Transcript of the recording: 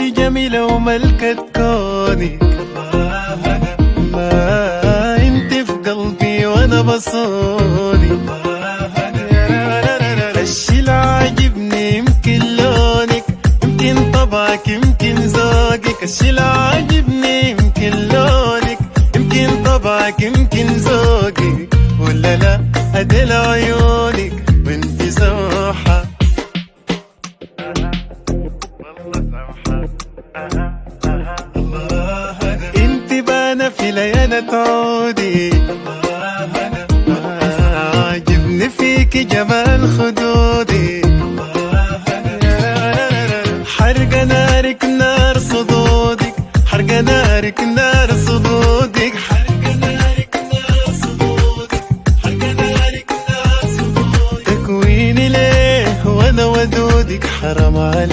جميلة وملكة كوني، ما انت في قلبي وانا بصوني. الشي اللي عاجبني يمكن لونك، يمكن طبعك، يمكن ذوقك. الشي اللي عاجبني يمكن لونك، يمكن طبعك، يمكن ذوقك. ولا لا هدل عيونك وانت سمحة، انت بانا في ليالة عودي. عاجبني فيك جمال خدودي، حرق نارك نار صدودك، حرق نارك نار صدودك، حرق نارك نار صدودك، حرق نارك نار صدودك. تكويني ليه وانا ودودك حرام عليك.